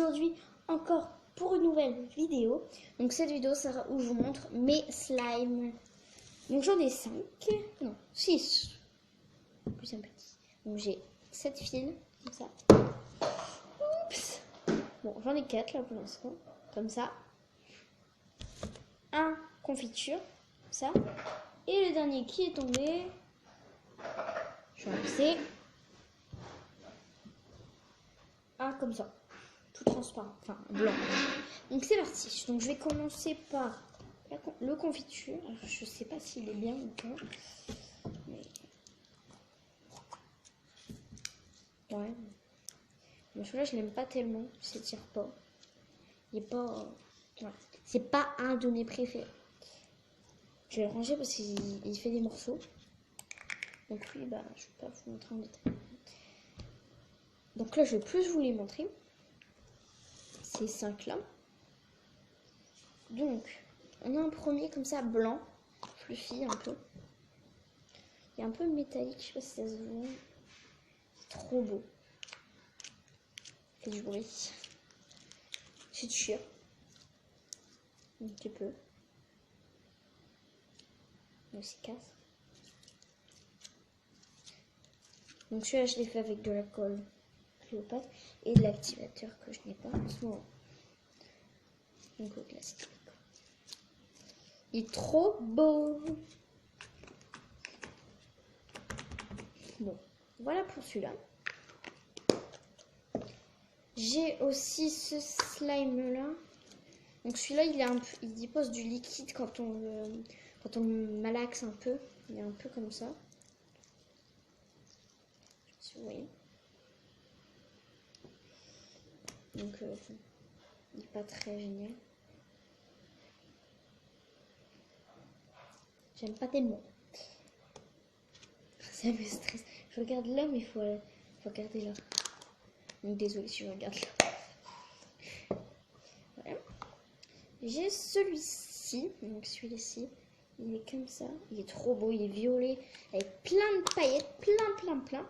aujourd'hui encore pour une nouvelle vidéo. Donc cette vidéo sera où je vous montre mes slimes. Donc j'en ai 5, non 6, plus un petit. Donc j'ai 7 fils, comme ça. Oups. Bon, j'en ai 4 là pour l'instant, comme ça. Un confiture, comme ça. Et le dernier qui est tombé, je vais lancer. Un comme ça, tout transparent, enfin blanc. Donc c'est parti. Donc je vais commencer par le confiture. Alors, je sais pas s'il est bien ou pas. Mais... ouais. Mais celui-là je l'aime pas tellement. Il s'étire pas. Il est pas. Ouais. C'est pas un de mes préférés. Je vais le ranger parce qu'il fait des morceaux. Donc lui, bah, je vais pas vous montrer en détail. Donc là, je vais plus vous les montrer. Ces 5 là. Donc, on a un premier comme ça, blanc, fluffy un peu. Il est un peu métallique, je sais pas si ça se voit. C'est trop beau. Il fait du bruit. C'est dur. Un petit peu. Il se casse. Donc celui-là, je l'ai fait avec de la colle Cléopâtre et de l'activateur que je n'ai pas en ce moment. Donc au classique. Il est trop beau. Bon, voilà pour celui-là. J'ai aussi ce slime là. Donc celui-là, il dépose du liquide quand on le malaxe un peu. Il est un peu comme ça. Je sais pas si vous voyez. Donc il n'est pas très génial. J'aime pas tellement. Ça me stresse. Je regarde là, mais il faut regarder là. Donc désolée si je regarde là. Voilà. J'ai celui-ci. Donc celui-ci, il est comme ça. Il est trop beau. Il est violet avec plein de paillettes, plein.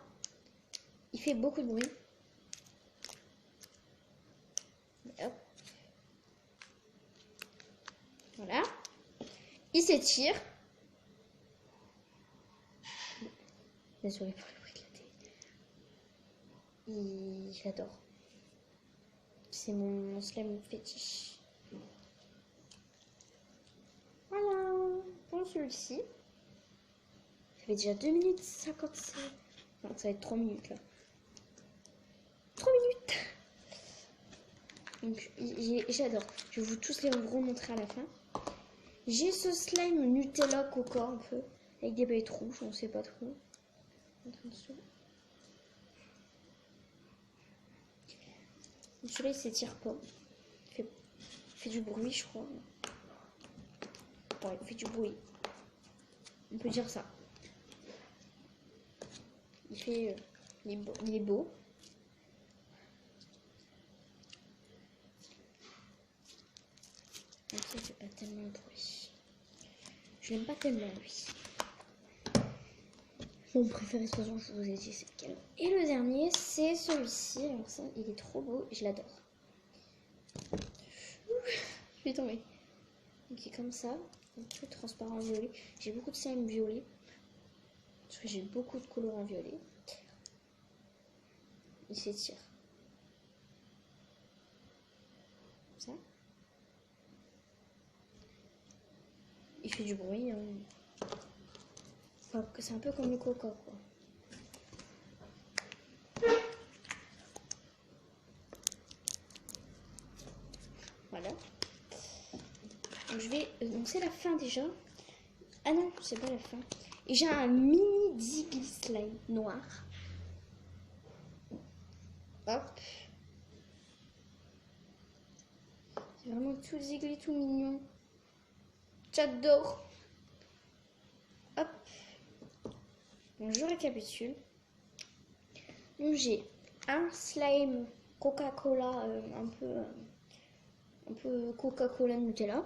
Il fait beaucoup de bruit. Hop. Voilà. Il s'étire. Désolée pour le bruit de la télé. J'adore. C'est mon slime fétiche. Voilà. Pour celui-ci. Ça fait déjà 2 minutes 57. Non, ça va être 3 minutes là. 3 minutes. Donc j'adore. Je vais vous tous les remontrer à la fin. J'ai ce slime Nutella Coca un peu. Avec des paillettes rouges, on sait pas trop. Attention. Celui-là il s'étire pas. Il fait du bruit, je crois. Ouais, il fait du bruit. On peut dire ça. Il est beau. Donc ça, il fait pas tellement de bruit. Je l'aime pas tellement, lui. Mon préféré, de toute façon, je vous ai dit c'est lequel. Et le dernier, c'est celui-ci. Alors ça, il est trop beau. Je l'adore. Je vais tomber. Donc il est comme ça. Un peu transparent violet. J'ai beaucoup de slime violet. Parce que j'ai beaucoup de colorants violets. Il s'étire. Ça. Il fait du bruit. Hein. Enfin, c'est un peu comme le coca, quoi. Voilà. Donc c'est la fin déjà. Ah non, c'est pas la fin. Et j'ai un mini Ziggly slime noir. Hop. C'est vraiment tout Ziggly, tout mignon. J'adore. Hop. Donc je récapitule. Donc j'ai un slime Coca-Cola un peu Coca-Cola Nutella.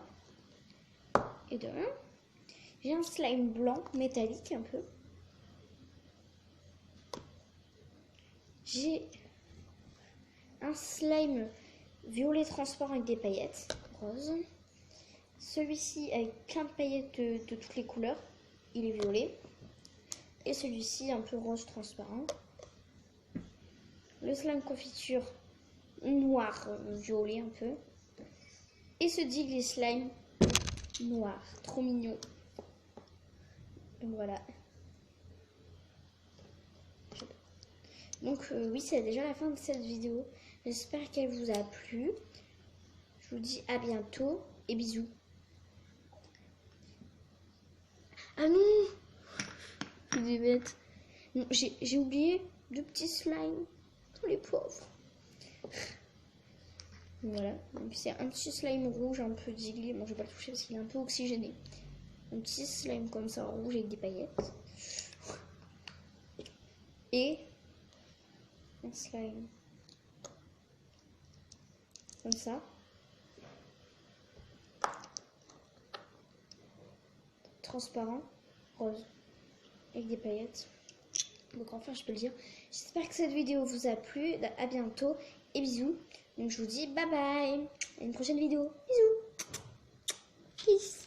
Et de un. J'ai un slime blanc métallique un peu. J'ai un slime violet transparent avec des paillettes rose. Celui-ci avec plein de paillettes de toutes les couleurs, il est violet. Et celui-ci un peu rose transparent. Le slime confiture noir, violet un peu. Et ce Digley slime noir, trop mignon. Donc voilà. Donc oui, c'est déjà la fin de cette vidéo. J'espère qu'elle vous a plu. Je vous dis à bientôt et bisous. Ah non, je suis bête. J'ai oublié 2 petits slimes. Oh, les pauvres. Voilà, donc c'est un petit slime rouge un peu Digley. Bon, je vais pas le toucher parce qu'il est un peu oxygéné. Un petit slime comme ça rouge avec des paillettes. Et un slime comme ça. Transparent, rose, avec des paillettes. Donc enfin je peux le dire. J'espère que cette vidéo vous a plu. À bientôt et bisous. Donc je vous dis bye bye. À une prochaine vidéo. Bisous. Peace.